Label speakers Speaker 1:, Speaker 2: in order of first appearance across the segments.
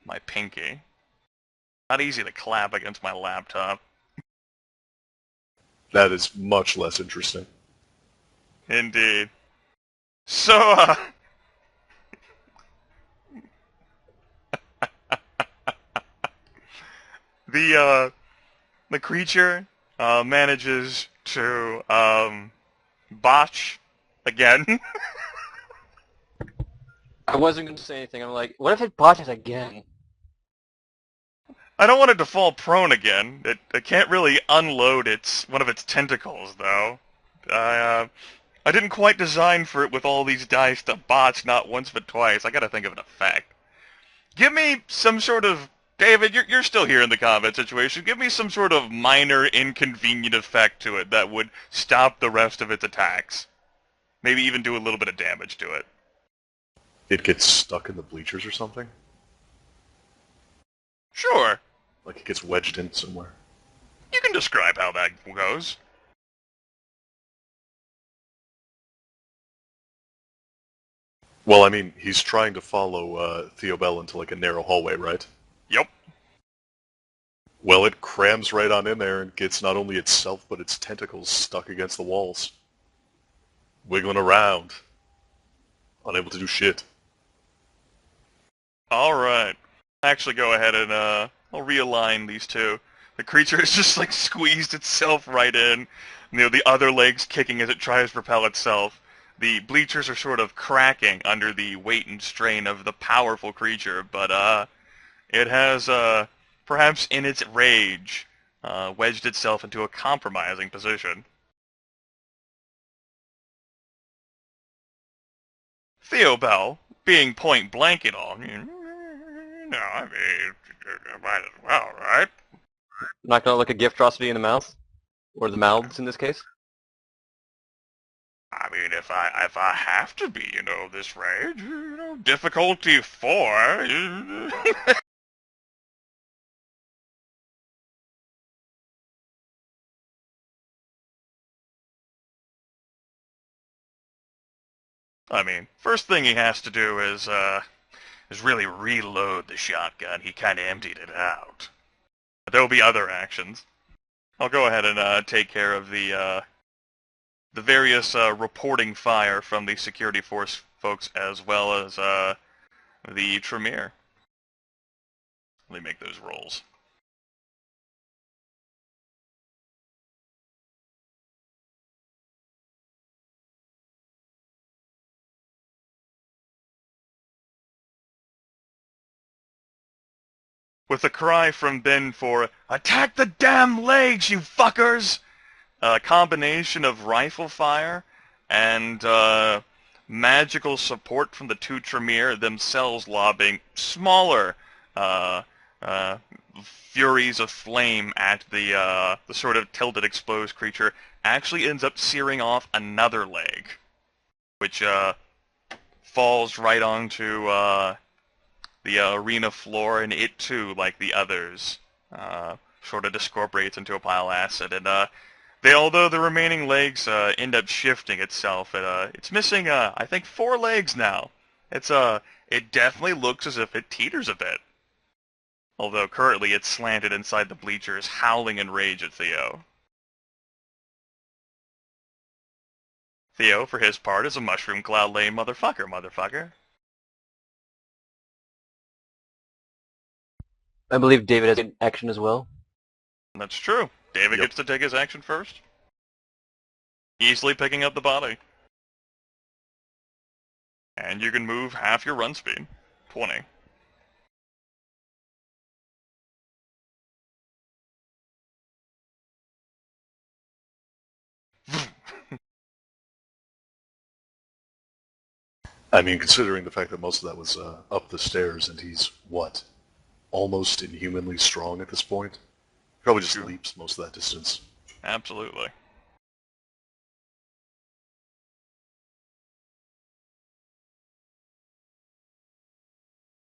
Speaker 1: my pinky. Not easy to clap against my laptop.
Speaker 2: That is much less interesting.
Speaker 1: Indeed. So, the creature, manages to, botch again.
Speaker 3: I wasn't going to say anything. I'm like, what if it botches again?
Speaker 1: I don't want it to fall prone again. It can't really unload one of its tentacles, though. I didn't quite design for it with all these dice to botch not once but twice. I gotta think of an effect. Give me some sort of... David, you're still here in the combat situation. Give me some sort of minor inconvenient effect to it that would stop the rest of its attacks. Maybe even do a little bit of damage to it.
Speaker 2: It gets stuck in the bleachers or something?
Speaker 1: Sure.
Speaker 2: Like it gets wedged in somewhere.
Speaker 1: You can describe how that goes.
Speaker 2: Well, I mean, he's trying to follow Theo Bell into like a narrow hallway, right?
Speaker 1: Yep.
Speaker 2: Well, it crams right on in there and gets not only itself but its tentacles stuck against the walls. Wiggling around. Unable to do shit.
Speaker 1: Alright. Actually go ahead and, I'll realign these two. The creature has just, like, squeezed itself right in. You know, the other leg's kicking as it tries to propel itself. The bleachers are sort of cracking under the weight and strain of the powerful creature, but, it has, perhaps in its rage, wedged itself into a compromising position. Theo Bell, being point blank and all, I mean, might as well, right?
Speaker 3: Not going to look a giftrosity in the mouth? Or the mouths, in this case?
Speaker 1: I mean, if I have to be, this rage, difficulty 4. I mean, first thing he has to do is really reload the shotgun. He kind of emptied it out. There will be other actions. I'll go ahead and take care of the various reporting fire from the security force folks as well as the Tremere. Let me make those rolls. With a cry from Ben for, "Attack the damn legs, you fuckers!" A combination of rifle fire and magical support from the two Tremere, themselves lobbing smaller uh, uh, furies of flame at the sort of tilted exposed creature, actually ends up searing off another leg, which falls right onto the arena floor, and it too, like the others, sort of discorporates into a pile of acid. And although the remaining legs end up shifting itself, it's missing, I think, 4 legs now. It definitely looks as if it teeters a bit. Although currently it's slanted inside the bleachers, howling in rage at Theo. Theo, for his part, is a mushroom cloud lane motherfucker.
Speaker 3: I believe David has an action as well.
Speaker 1: That's true. David
Speaker 2: Yep.
Speaker 1: gets to take his action first. Easily picking up the body. And you can move half your run speed. 20.
Speaker 2: I mean, considering the fact that most of that was up the stairs and he's, what, almost inhumanly strong at this point? Probably just
Speaker 1: Sure.
Speaker 2: leaps most of that distance.
Speaker 1: Absolutely.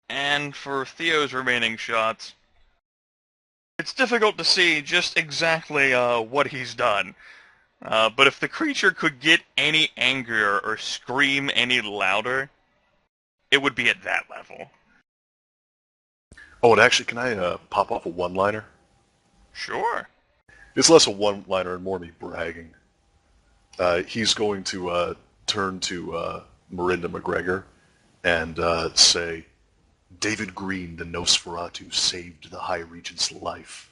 Speaker 1: And for Theo's remaining shots, it's difficult to see just exactly what he's done. But if the creature could get any angrier or scream any louder, it would be at that level.
Speaker 2: Oh, and actually, can I pop off a one-liner?
Speaker 1: Sure.
Speaker 2: It's less a one-liner and more me bragging. He's going to turn to Miranda McGregor and say, David Green, the Nosferatu, saved the High Regent's life.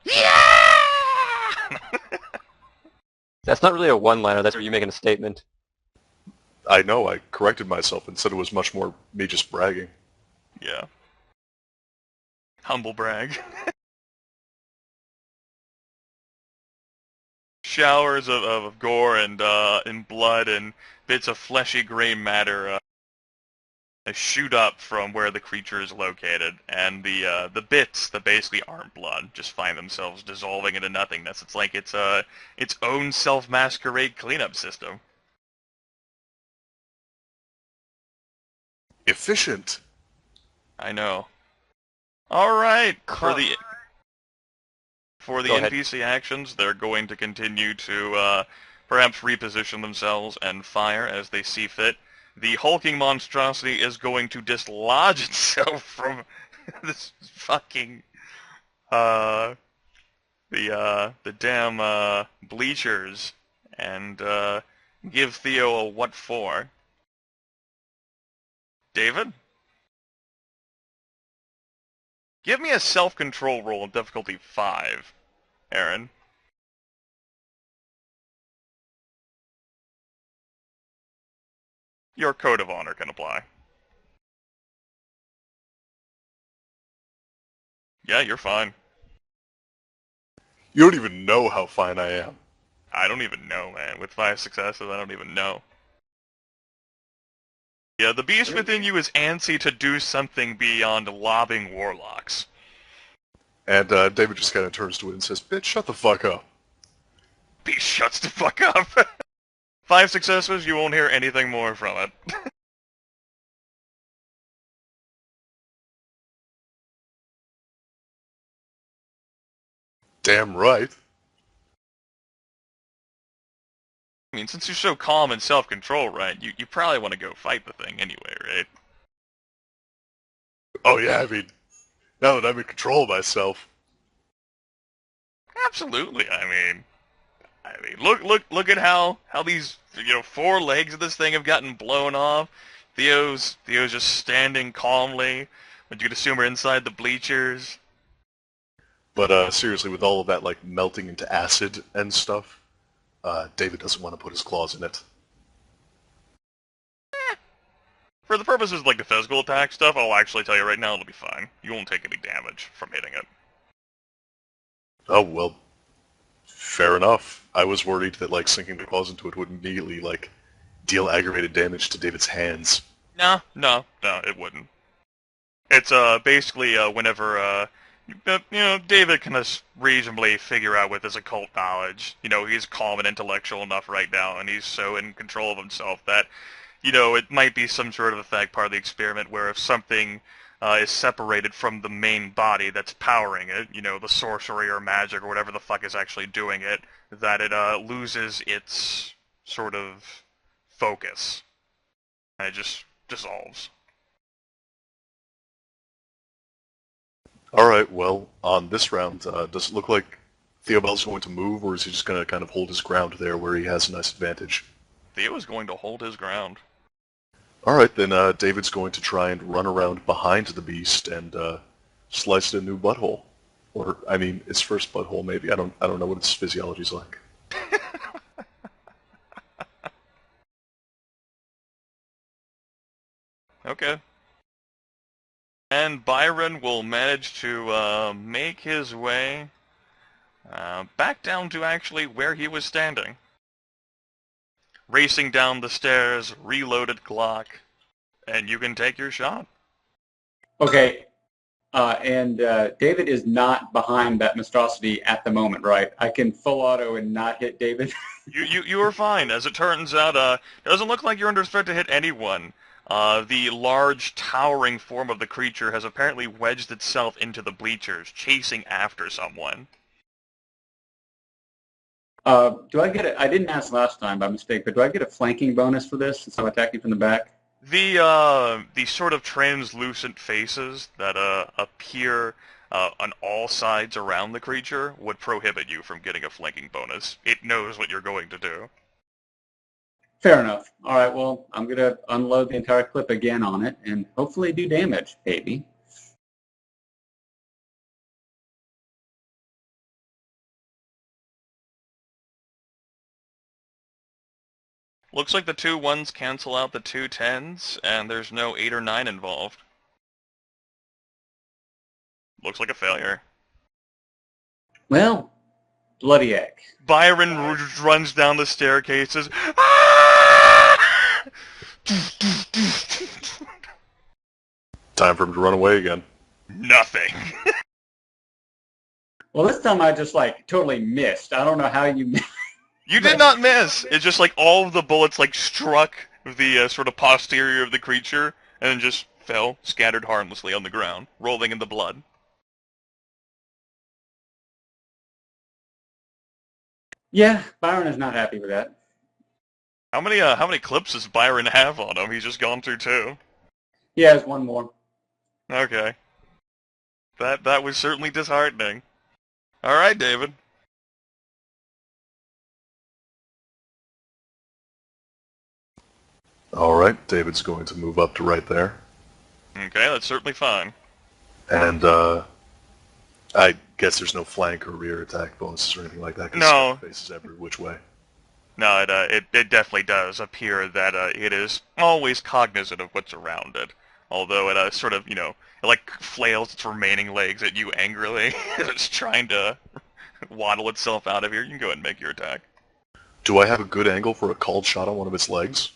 Speaker 1: Yeah!
Speaker 3: That's not really a one-liner. That's where you're making a statement.
Speaker 2: I know, I corrected myself and said it was much more me just bragging.
Speaker 1: Yeah. Humble brag. Showers of gore and blood and bits of fleshy gray matter shoot up from where the creature is located, and the bits that basically aren't blood just find themselves dissolving into nothingness. It's like it's its own self-masquerade cleanup system.
Speaker 2: Efficient.
Speaker 1: I know. All right, for the
Speaker 3: Go ahead.
Speaker 1: NPC actions, they're going to continue to perhaps reposition themselves and fire as they see fit. The hulking monstrosity is going to dislodge itself from this fucking the damn bleachers and give Theo a what for. David? Give me a self-control roll in difficulty 5, Aaron. Your code of honor can apply. Yeah, you're fine.
Speaker 2: You don't even know how fine I am.
Speaker 1: I don't even know, man. With 5 successes, I don't even know. Yeah, the beast within you is antsy to do something beyond lobbing warlocks.
Speaker 2: And David just kind of turns to it and says, bitch, shut the fuck up.
Speaker 1: Beast shuts the fuck up. 5 successes, you won't hear anything more from it.
Speaker 2: Damn right.
Speaker 1: I mean, since you're so calm and self-control, right, you probably want to go fight the thing anyway, right?
Speaker 2: Oh yeah, I mean, now that I'm in control of myself.
Speaker 1: Absolutely, I mean, look at how these 4 legs of this thing have gotten blown off. Theo's just standing calmly. But you could assume we're inside the bleachers.
Speaker 2: But seriously, with all of that like melting into acid and stuff, David doesn't want to put his claws in it.
Speaker 1: For the purposes of like the physical attack stuff, I'll actually tell you right now it'll be fine. You won't take any damage from hitting it.
Speaker 2: Oh, well, fair enough. I was worried that like sinking the claws into it would immediately like deal aggravated damage to David's hands.
Speaker 1: No, it wouldn't. It's basically whenever David can reasonably figure out with his occult knowledge. He's calm and intellectual enough right now, and he's so in control of himself that it might be some sort of effect, part of the experiment, where if something is separated from the main body that's powering it, the sorcery or magic or whatever the fuck is actually doing it, that it loses its sort of focus. And it just dissolves.
Speaker 2: Alright, well, on this round, does it look like Theo Bell's going to move, or is he just going to kind of hold his ground there where he has a nice advantage?
Speaker 1: Theo is going to hold his ground.
Speaker 2: Alright, then David's going to try and run around behind the beast and slice it a new butthole. Or, I mean, its first butthole, maybe. I don't know what its physiology's like.
Speaker 1: Okay. And Byron will manage to make his way back down to actually where he was standing. Racing down the stairs, reloaded Glock, and you can take your shot.
Speaker 4: Okay, and David is not behind that monstrosity at the moment, right? I can full auto and not hit David.
Speaker 1: You are fine. As it turns out, it doesn't look like you're under threat to hit anyone. The large, towering form of the creature has apparently wedged itself into the bleachers, chasing after someone.
Speaker 4: Do I get I didn't ask last time by mistake, but do I get a flanking bonus for this since I'm attacking from the back?
Speaker 1: The sort of translucent faces that appear on all sides around the creature would prohibit you from getting a flanking bonus. It knows what you're going to do.
Speaker 4: Fair enough. All right, well, I'm going to unload the entire clip again on it and hopefully do damage, baby.
Speaker 1: Looks like the 2 1s cancel out the 2 10s, and there's no 8 or 9 involved. Looks like a failure.
Speaker 4: Well, bloody heck.
Speaker 1: Byron runs down the staircases. Ah!
Speaker 2: Time for him to run away again.
Speaker 1: Nothing.
Speaker 4: Well, this time I just, like, totally missed. I don't know how you missed.
Speaker 1: You did not miss. It's just like all of the bullets like struck the sort of posterior of the creature and then just fell, scattered harmlessly on the ground, rolling in the blood.
Speaker 4: Yeah, Byron is not happy with that.
Speaker 1: How many clips does Byron have on him? He's just gone through 2.
Speaker 4: He has one more.
Speaker 1: Okay. That was certainly disheartening. All right, David.
Speaker 2: Alright, David's going to move up to right there.
Speaker 1: Okay, that's certainly fine.
Speaker 2: And, I guess there's no flank or rear attack bonuses or anything like that. 'Cause
Speaker 1: No.
Speaker 2: it faces every which way.
Speaker 1: No, it definitely does appear that it is always cognizant of what's around it. Although it sort of, it like flails its remaining legs at you angrily as it's trying to waddle itself out of here. You can go ahead and make your attack.
Speaker 2: Do I have a good angle for a called shot on one of its legs?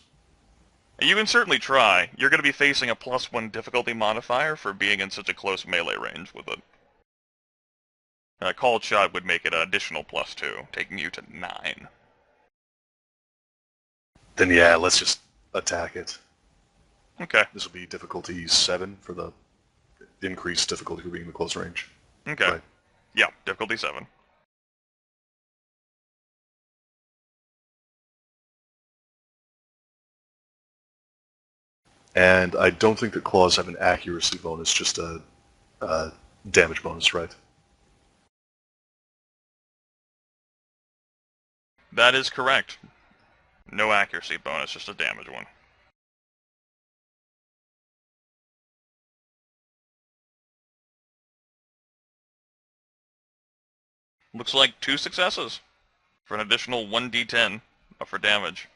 Speaker 1: You can certainly try. You're going to be facing a +1 difficulty modifier for being in such a close melee range with it. A called shot would make it an additional +2, taking you to 9.
Speaker 2: Then yeah, let's just attack it.
Speaker 1: Okay.
Speaker 2: This will be difficulty 7 for the increased difficulty for being in the close range.
Speaker 1: Okay.
Speaker 2: Right.
Speaker 1: Yeah, difficulty 7.
Speaker 2: And I don't think that claws have an accuracy bonus, just a damage bonus, right?
Speaker 1: That is correct. No accuracy bonus, just a damage one. Looks like 2 successes for an additional 1d10 for damage.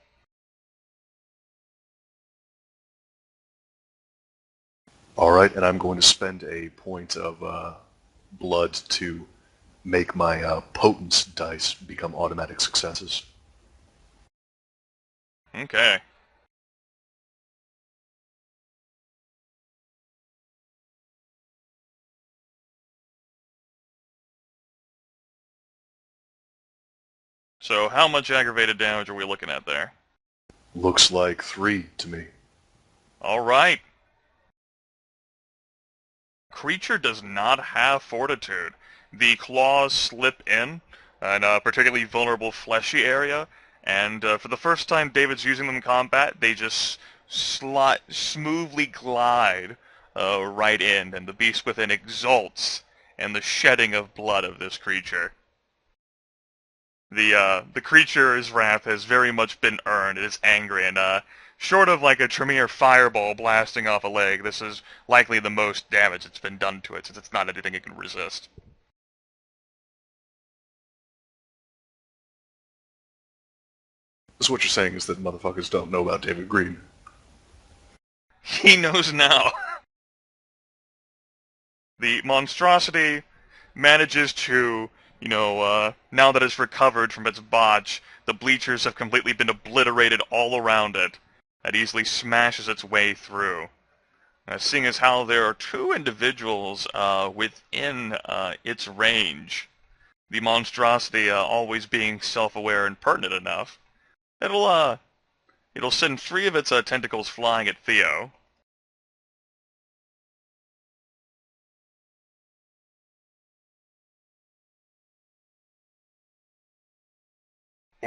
Speaker 2: Alright, and I'm going to spend a point of blood to make my potence dice become automatic successes.
Speaker 1: Okay. So how much aggravated damage are we looking at there?
Speaker 2: Looks like 3 to me.
Speaker 1: Alright. Creature does not have fortitude. The claws slip in a particularly vulnerable fleshy area, and for the first time David's using them in combat, they just smoothly glide right in, and the beast within exults in the shedding of blood of this creature. The creature's wrath has very much been earned. It is angry, and short of like a Tremere fireball blasting off a leg, this is likely the most damage that's been done to it, since it's not anything it can resist.
Speaker 2: So what you're saying is that motherfuckers don't know about David Green.
Speaker 1: He knows now. The monstrosity manages to, now that it's recovered from its botch, the bleachers have completely been obliterated all around it. It easily smashes its way through. Seeing as how there are 2 individuals within its range, the monstrosity always being self-aware and pertinent enough, it'll send 3 of its tentacles flying at Theo.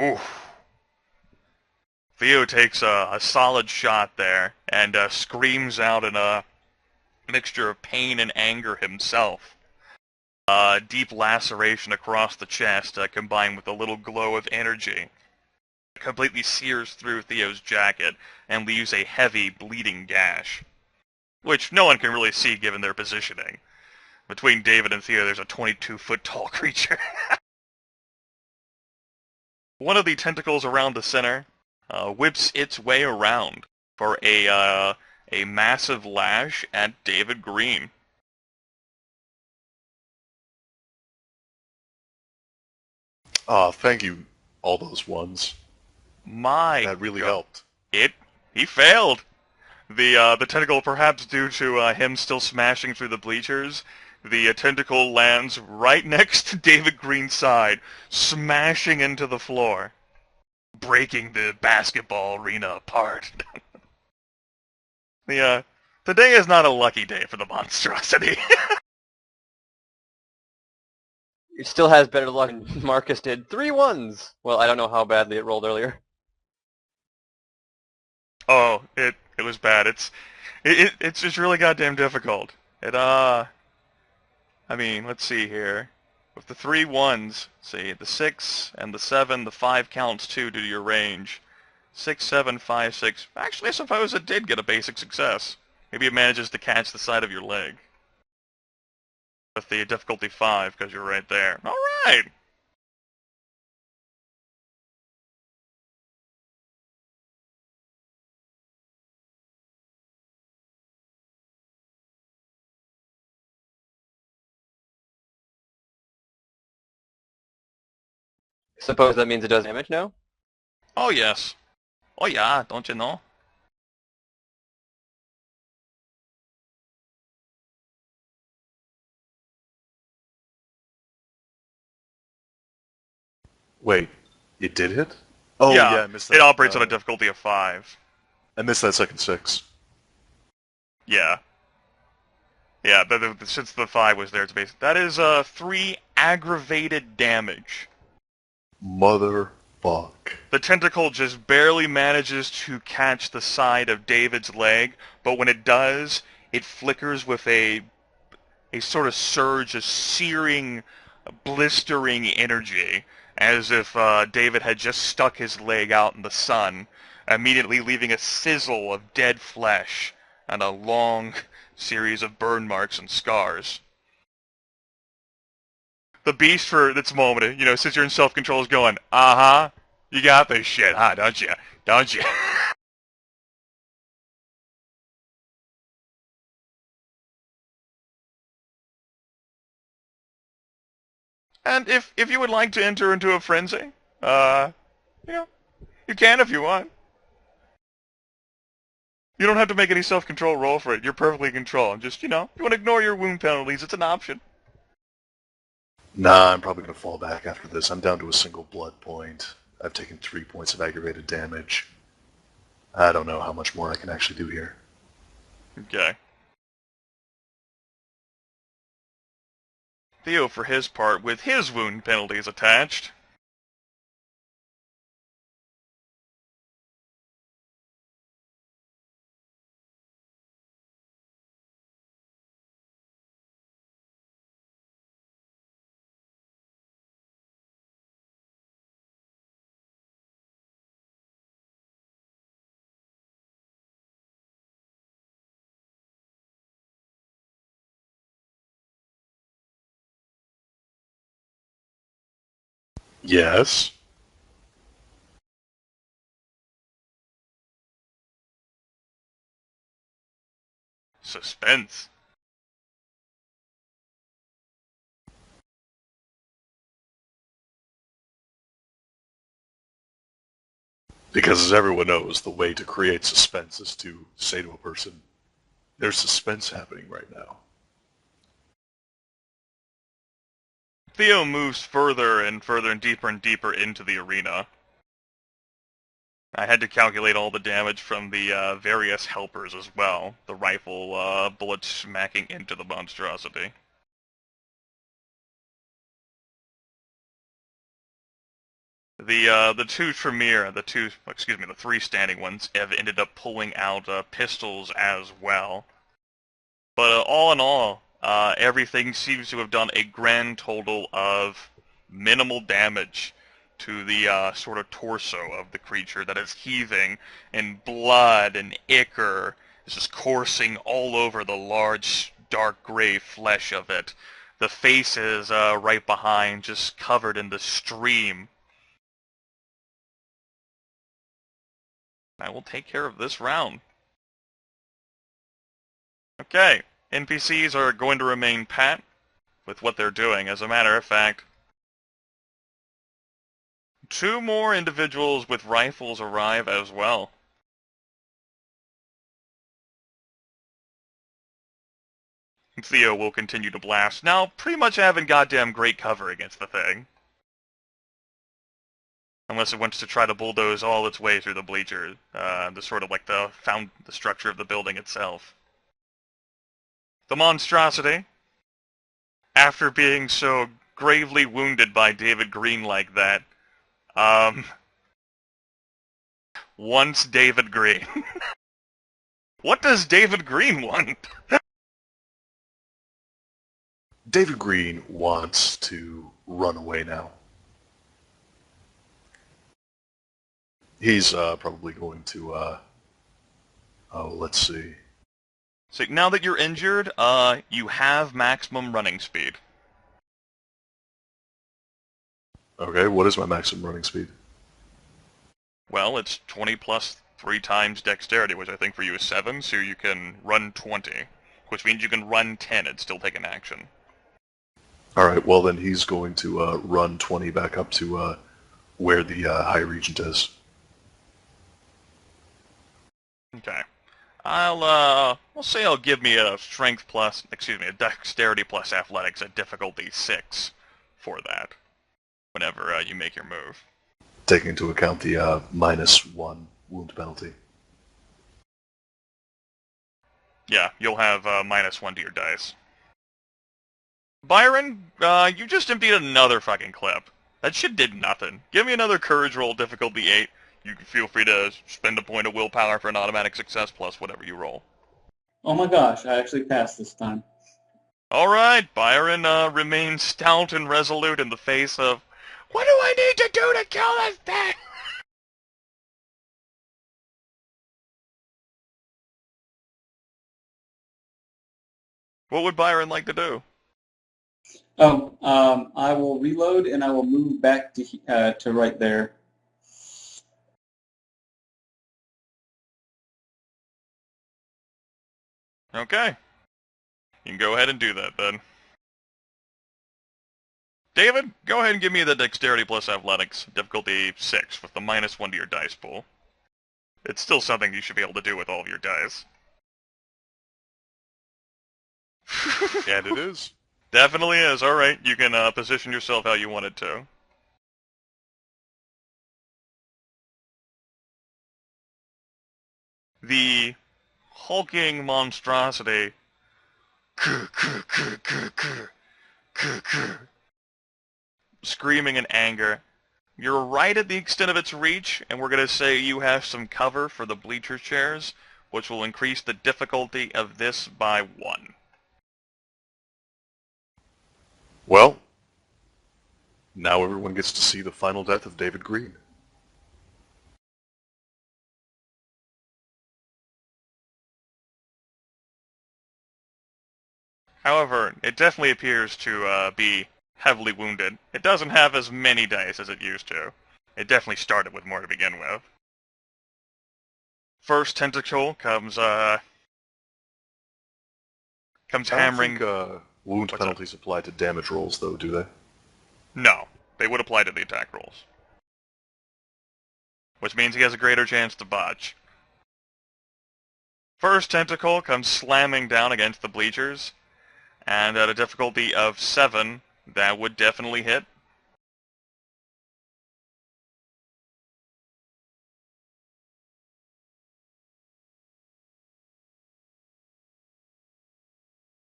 Speaker 1: Oof. Theo takes a solid shot there and screams out in a mixture of pain and anger himself. Deep laceration across the chest, combined with a little glow of energy, completely sears through Theo's jacket and leaves a heavy, bleeding gash, which no one can really see given their positioning. Between David and Theo, there's a 22-foot-tall creature. One of the tentacles around the center whips its way around for a massive lash at David Green.
Speaker 2: Thank you, all those ones.
Speaker 1: My
Speaker 2: That really
Speaker 1: God.
Speaker 2: helped.
Speaker 1: He failed. The tentacle, perhaps due to him still smashing through the bleachers, the tentacle lands right next to David Green's side, smashing into the floor, breaking the basketball arena apart. Today is not a lucky day for the monstrosity.
Speaker 3: It still has better luck than Marcus did. 3 ones! Well, I don't know how badly it rolled earlier.
Speaker 1: Oh, it was bad. It's just really goddamn difficult. I mean, let's see here. With the 3 ones, see, the 6 and the 7, the 5 counts too due to your range. 6, 7, 5, 6. Actually, I suppose it did get a basic success. Maybe it manages to catch the side of your leg. With the difficulty 5, because you're right there. Alright!
Speaker 3: Suppose that means it does damage now?
Speaker 1: Oh yes. Oh yeah, don't you know?
Speaker 2: Wait, it did hit? Oh,
Speaker 1: Yeah,
Speaker 2: I missed that.
Speaker 1: it operates on a difficulty of 5.
Speaker 2: I missed that second 6.
Speaker 1: Yeah. Yeah, since the 5 was there, it's basic. That is 3 aggravated damage.
Speaker 2: Motherfuck.
Speaker 1: The tentacle just barely manages to catch the side of David's leg, but when it does, it flickers with a sort of surge of searing, blistering energy, as if David had just stuck his leg out in the sun, immediately leaving a sizzle of dead flesh and a long series of burn marks and scars. The beast, for this moment, since you're in self-control, is going, uh-huh, you got this shit, huh, don't you? Don't you? And if you would like to enter into a frenzy, you know, you can if you want. You don't have to make any self-control roll for it. You're perfectly in control. Just, you want to ignore your wound penalties, it's an option.
Speaker 2: Nah, I'm probably going to fall back after this. I'm down to a single blood point. I've taken 3 points of aggravated damage. I don't know how much more I can actually do here.
Speaker 1: Okay. Theo, for his part, with his wound penalties attached.
Speaker 2: Yes?
Speaker 1: Suspense.
Speaker 2: Because as everyone knows, the way to create suspense is to say to a person, there's suspense happening right now.
Speaker 1: Theo moves further and further and deeper into the arena. I had to calculate all the damage from the various helpers as well. The rifle bullets smacking into the monstrosity. The two Tremere, the three standing ones have ended up pulling out pistols as well. But all in all, everything seems to have done a grand total of minimal damage to the sort of torso of the creature that is heaving, and blood and ichor is just coursing all over the large, dark gray flesh of it. The face is right behind, just covered in the stream. I will take care of this round. Okay, NPCs are going to remain pat with what they're doing. As a matter of fact, two more individuals with rifles arrive as well. Theo will continue to blast, now pretty much having goddamn great cover against the thing. Unless it wants to try to bulldoze all its way through the bleachers, the sort of like the structure of the building itself. The monstrosity, after being so gravely wounded by David Green like that, wants David Green. What does David Green want?
Speaker 2: David Green wants to run away now. He's probably going to, let's see.
Speaker 1: So now that you're injured, you have maximum running speed.
Speaker 2: Okay, what is my maximum running speed?
Speaker 1: Well, it's 20 plus 3 times dexterity, which I think for you is 7, so you can run 20, which means you can run 10 and still take an action.
Speaker 2: Alright, well then he's going to run 20 back up to where the High Regent is.
Speaker 1: Okay. We'll say I'll give me a dexterity plus athletics at difficulty 6 for that, whenever you make your move.
Speaker 2: Taking into account the -1 wound penalty.
Speaker 1: Yeah, you'll have -1 to your dice. Byron, you just emptied another fucking clip. That shit did nothing. Give me another courage roll, difficulty 8. You can feel free to spend a point of willpower for an automatic success plus whatever you roll.
Speaker 4: Oh my gosh, I actually passed this time.
Speaker 1: Alright, Byron remains stout and resolute in the face of, what do I need to do to kill this thing? What would Byron like to do?
Speaker 4: Oh, I will reload and I will move back to right there.
Speaker 1: Okay. You can go ahead and do that, then. David, go ahead and give me the dexterity plus athletics, difficulty 6, with the -1 to your dice pool. It's still something you should be able to do with all of your dice.
Speaker 2: And it is.
Speaker 1: Definitely is. Alright, you can position yourself how you wanted to. The hulking monstrosity screaming in anger. You're right at the extent of its reach, and we're going to say you have some cover for the bleacher chairs, which will increase the difficulty of this by 1.
Speaker 2: Well, now everyone gets to see the final death of David Green.
Speaker 1: However, it definitely appears to be heavily wounded. It doesn't have as many dice as it used to. It definitely started with more to begin with.
Speaker 2: I
Speaker 1: First tentacle comes hammering.
Speaker 2: don't think wound penalties apply to damage rolls, though, do they?
Speaker 1: No, they would apply to the attack rolls. Which means he has a greater chance to botch. First tentacle comes slamming down against the bleachers, and at a difficulty of 7, that would definitely hit.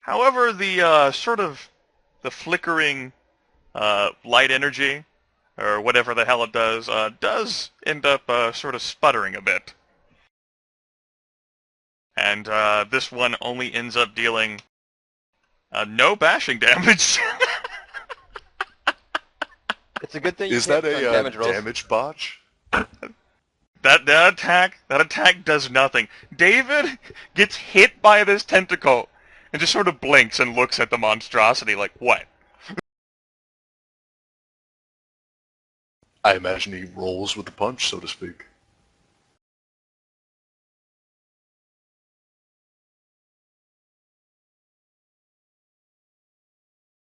Speaker 1: However, the flickering light energy or whatever the hell it does end up sort of sputtering a bit. And this one only ends up dealing no bashing damage.
Speaker 3: It's a good thing you
Speaker 2: Is
Speaker 3: can't
Speaker 2: that
Speaker 3: run
Speaker 2: a
Speaker 3: damage rolls.
Speaker 2: damage botch?
Speaker 1: That attack does nothing. David gets hit by this tentacle and just sort of blinks and looks at the monstrosity like, what?
Speaker 2: I imagine he rolls with the punch, so to speak.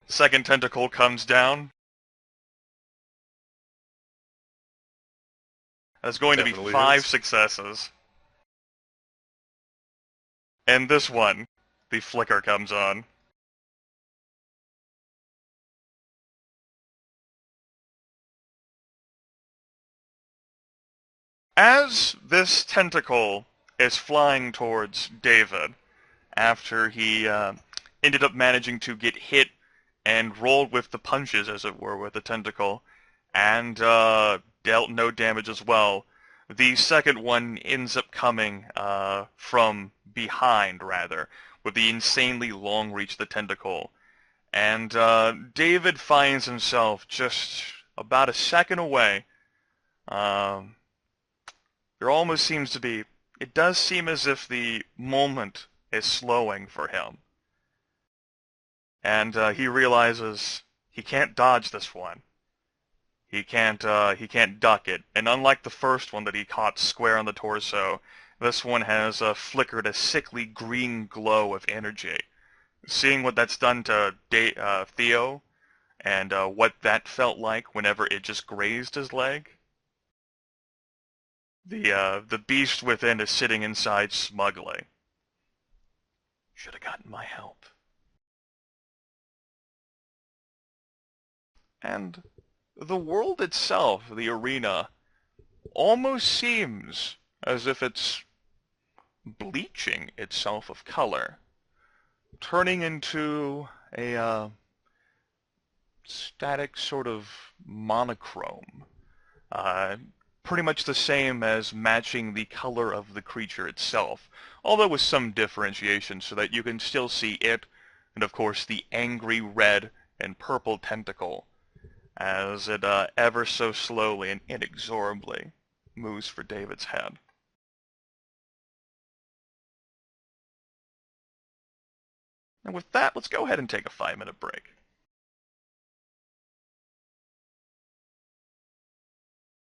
Speaker 1: Second tentacle comes down. That's going to be
Speaker 2: Definitely
Speaker 1: 5
Speaker 2: hits.
Speaker 1: successes. And this one, the flicker comes on. As this tentacle is flying towards David, after he ended up managing to get hit and rolled with the punches, as it were, with the tentacle, and dealt no damage as well, the second one ends up coming from behind, rather, with the insanely long reach of the tentacle. And David finds himself just about a second away. There almost seems to be, it does seem as if the moment is slowing for him. And he realizes he can't dodge this one. He can't duck it. And unlike the first one that he caught square on the torso, this one has flickered a sickly green glow of energy. Seeing what that's done to Theo, and what that felt like whenever it just grazed his leg, the beast within is sitting inside smugly. Should have gotten my help. And the world itself, the arena, almost seems as if it's bleaching itself of color, turning into a static sort of monochrome. Pretty much the same as matching the color of the creature itself, although with some differentiation so that you can still see it, and of course the angry red and purple tentacle, as it ever so slowly and inexorably moves for David's head. And with that, let's go ahead and take a 5-minute break.